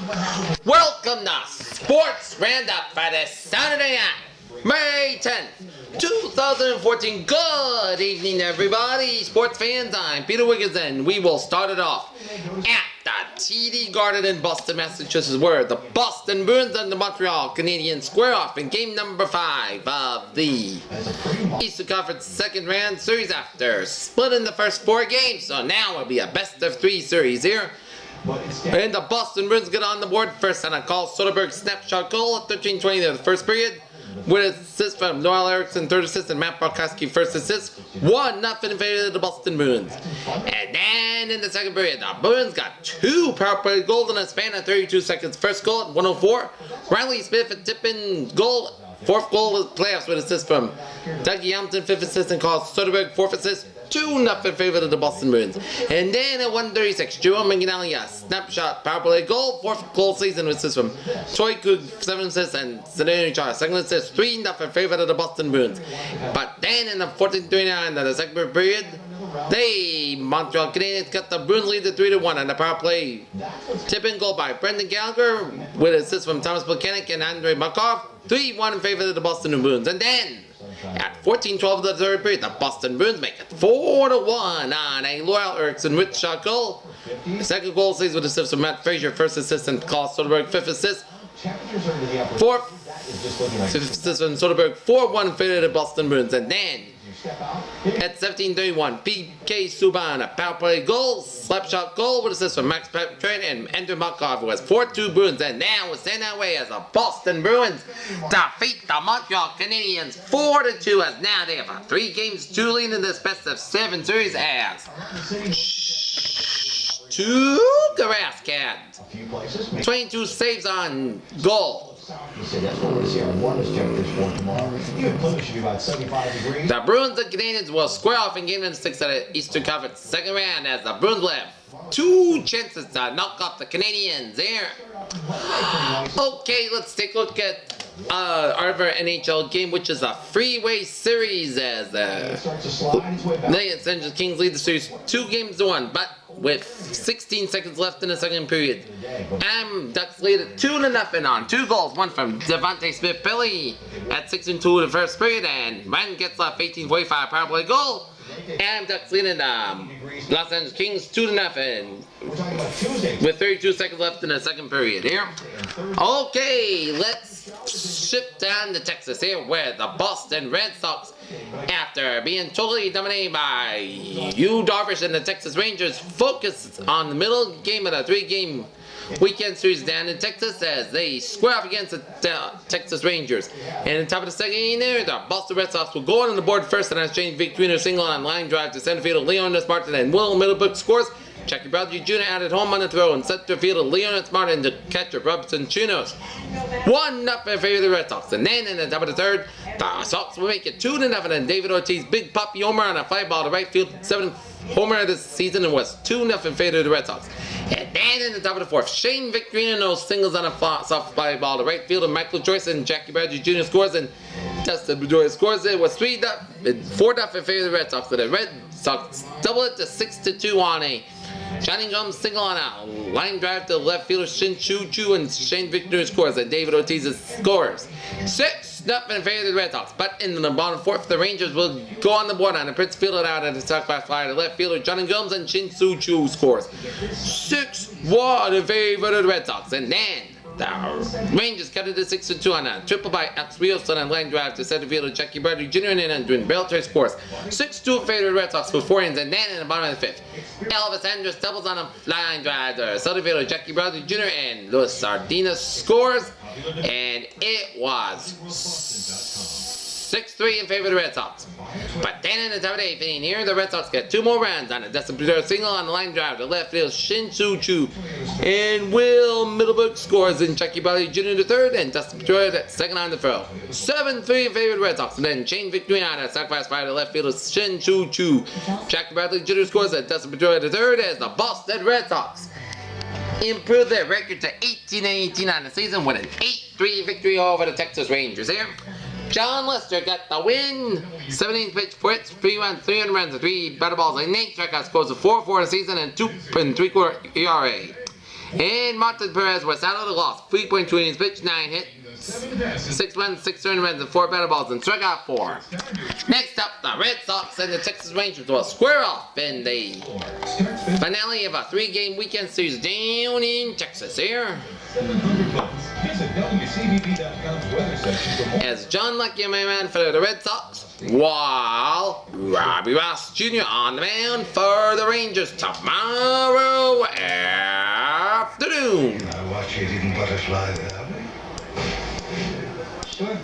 Welcome to Sports Roundup for this Saturday night, May 10th, 2014. Good evening, everybody. Sports fans, I'm Peter Wiggins, and we will start it off at the TD Garden in Boston, Massachusetts, where the Boston Bruins and the Montreal Canadiens square off in game number 5 of the Eastern Conference second round series after splitting the first 4 games. So now it'll be a best of 3 series here. And the Boston Bruins get on the board first on a Carl Soderberg snapshot goal at 13:20 of the first period, with assist from Noel Eriksson, third assist, and Matt Barkowski, first assist. 1-0 in favor of the Boston Bruins. And then in the second period, the Bruins got 2 power play goals in a span of 32 seconds. First goal at 1:04, Riley Smith, a tip-in goal. Fourth goal of the playoffs with assist from Dougie Hamilton, fifth assist, and Carl Soderberg, fourth assist. 2-0 in favor of the Boston Bruins. And then at 1:36, Joe Manganiello, a snapshot power play goal. Fourth goal season with assist from Troy Cook, 7 assists, and Zdeno Chara, second assist. 3-0 in favor of the Boston Bruins. But then in the 14:29 of the second period, the Montreal Canadiens cut the Bruins lead to 3-1 on the power play tip-in goal by Brendan Gallagher with assist from Thomas Buchanan and Andrei Markov. 3-1 in favor of the Boston Bruins. And then at 14:12 of the third period, the Boston Bruins make it 4-1 on a Noel Eriksson with shot goal. The second goal stays with assist from Matt Frazier, first assist, and Carl Soderberg, fifth assist. Fifth assist from Soderberg, 4-1 in favor of the Boston Bruins. And then at 17:31, PK Subban, a power play goal, slap shot goal with assist from Max Pacioretty and Andrei Markov, who has 4-2 Bruins. And now we're staying that way as the Boston Bruins defeat the Montreal Canadiens 4-2, as now they have a 3 games 2 lead in this best of 7 series as Tuukka Rask had 22 saves on goal. The Bruins and Canadiens will square off in game number 6 of the Eastern Conference second round, as the Bruins will have 2 chances to knock off the Canadiens here. Okay, let's take a look at our other NHL game, which is a freeway series, as the Los Angeles Kings lead the series 2-1, but with 16 seconds left in the second period. Ducks lead at 2-0 on 2 goals, one from Devontae Smith-Pelly at 6-2 of the first period, and Ryan Getzlaf 18:45 power play goal. Ducks lead in Los Angeles Kings 2-0 with 32 seconds left in the second period here. Okay, let's shift down to Texas here, where the Boston Red Sox, after being totally dominated by Yu Darvish and the Texas Rangers, focus on the middle game of the 3-game weekend series down in Texas as they square off against the Texas Rangers. And on top of the second inning there, the Boston Red Sox will go on the board first and exchange Victorino single on line drive to center field of Leonard Martin, and Will Middlebrook scores. Jackie Bradley Jr. out at home on the throw, and center field of Leonard Martin to catcher Robinson Chinos. 1-0 in favor of the Red Sox. And then in the top of the third, the Sox will make it 2-0, and David Ortiz big puppy homer on a fly ball to right field, 7th homer this season, and was 2-0 in favor of the Red Sox. And then in the top of the fourth, Shane Victorino singles on a soft fly ball to right field, and Michael Joyce and Jackie Bradley Jr. scores, and Dustin Pedroia scores. It was 4-0 in favor of the Red Sox. So the Red Sox double it to 6-2 on a Johnny Gomes single on a line drive to left fielder Shin Chu, and Shane Victorino scores, and David Ortiz scores. 6-0 in favor of the Red Sox. But in the bottom fourth, the Rangers will go on the board on a Prince fielded out at the sacrifice fly to left fielder Johnny Gomes, and Shin Chu scores. 6-1 in favor of the Red Sox. And then the Rangers cut it to 6-2 on a triple by Alex Rios on a line drive to center fielder Jackie Bradley Jr. and then Andrew Beltre scores. 6-2 in favor of the Red Sox with 4 innings. And then in the bottom of the 5th, Elvis Andrus doubles on a line drive to center fielder Jackie Bradley Jr. and Luis Sardinas scores. And it was 6-3 in favor of the Red Sox. But then in the top of the 8th inning here, the Red Sox get 2 more runs on a Dustin Pedroia single on the line drive to left field Shin Chu, and Will Middlebrook scores, in Jackie Bradley Jr. the third, and Dustin Pedroia second on the throw. 7-3 in favor of the Red Sox. And then Shane Victorino on a sacrifice fly to left field Shin Chu. Jackie Bradley Jr. scores, and Dustin Pedroia the third, as the Boston Red Sox improved their record to 18-18 on the season with an 8-3 victory over the Texas Rangers here. John Lester got the win. 17 pitch for hits, 3 runs, 300 runs, 3 better balls. And Nate strikeout scores a 4-4 in the season and 2.75 ERA. And Martin Perez was out of the loss. 3.2 innings pitched, 9 hits. 6 runs, 6 earned runs, and 4 batted balls, and struck out 4. Next up, the Red Sox and the Texas Rangers will square off in the finale of a 3-game weekend series down in Texas here. As John Lucky on my man for the Red Sox, while Robbie Ross Jr. on the mound for the Rangers tomorrow afternoon. Can I watch it in Butterfly Valley?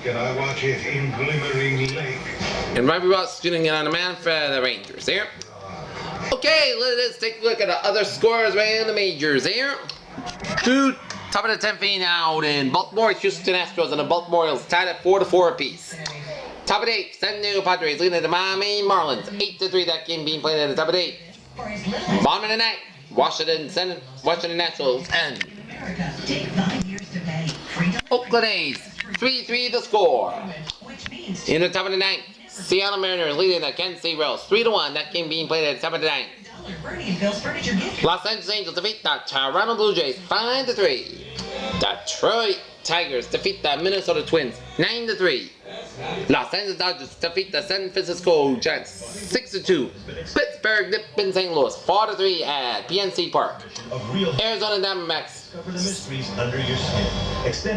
Can I watch it in Glimmering Lake? And Robbie Ross Jr. on the mound for the Rangers here. Okay, let's take a look at the other scores around the majors here. Top of the 10th inning out in Baltimore, Houston Astros and the Baltimore Orioles tied at 4-4 apiece. Top of the 8th, San Diego Padres leading the Miami Marlins 8-3. That game being played at the top of the 8th. Bottom of the 9th, Washington Nationals and Oakland A's 3-3 the score. In the top of the 9th, Seattle Mariners leading the Kansas City Royals 3-1. That game being played at the top of the 9th. Los Angeles Angels defeat the Toronto Blue Jays 5-3. Detroit Tigers defeat the Minnesota Twins 9-3. Los Angeles Dodgers defeat the San Francisco Giants 6-2. Pittsburgh dipped St. Louis 4-3 at PNC Park. Arizona Diamondbacks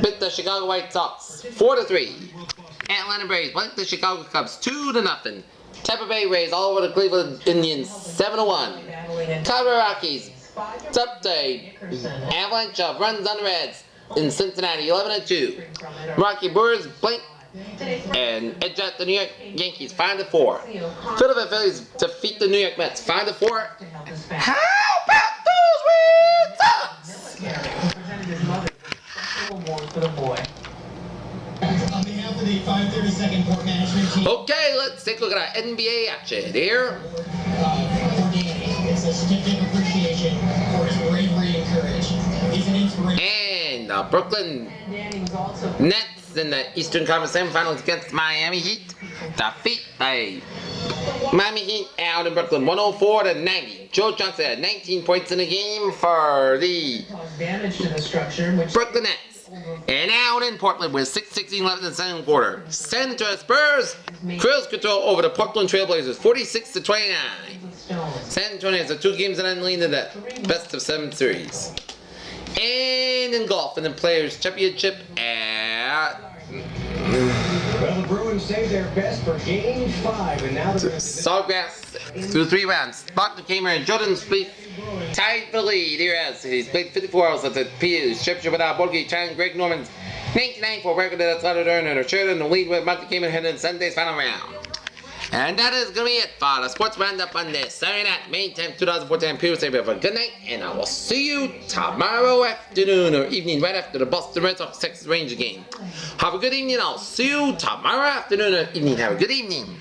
beat the Chicago White Sox 4-3. Atlanta Braves beat the Chicago Cubs 2-0. Tampa Bay Rays all over the Cleveland Indians 7-1. Colorado Rockies swept the avalanche of runs on the Reds in Cincinnati 11-2. Rocky Brewers blink and edge out the New York Yankees 5-4. Philadelphia Phillies defeat the New York Mets 5-4. How about those Red Sox? Okay, let's take a look at our NBA action here. And the Brooklyn Nets in the Eastern Conference semifinals against Miami Heat defeat the Miami Heat out in Brooklyn 104-90. Joe Johnson had 19 points in the game for the Brooklyn Nets. And out in Portland with 6:16 left in the second quarter. San Antonio Spurs cruise control over the Portland Trail Blazers 46-29. San Antonio has a 2 games and lead in the best of 7 series. And in golf in the Players Championship at Well, the Bruins saved their best for Game 5, and now they're Sawgrass through 3 rounds. Boston Kamer and Jordan Spieth tied for the lead here as he's played 54 hours at the PA's Championship without Borgie Chan, Greg Norman's 1994 record that's started earning a shirt in the lead with Monty Kamer heading in Sunday's final round. And that is going to be it for the Sports Roundup on this Saturday night, May 10th, 2014. People say have a good night, and I will see you tomorrow afternoon or evening right after the Boston Red Sox Texas Rangers game. Have a good evening. I'll see you tomorrow afternoon or evening. Have a good evening.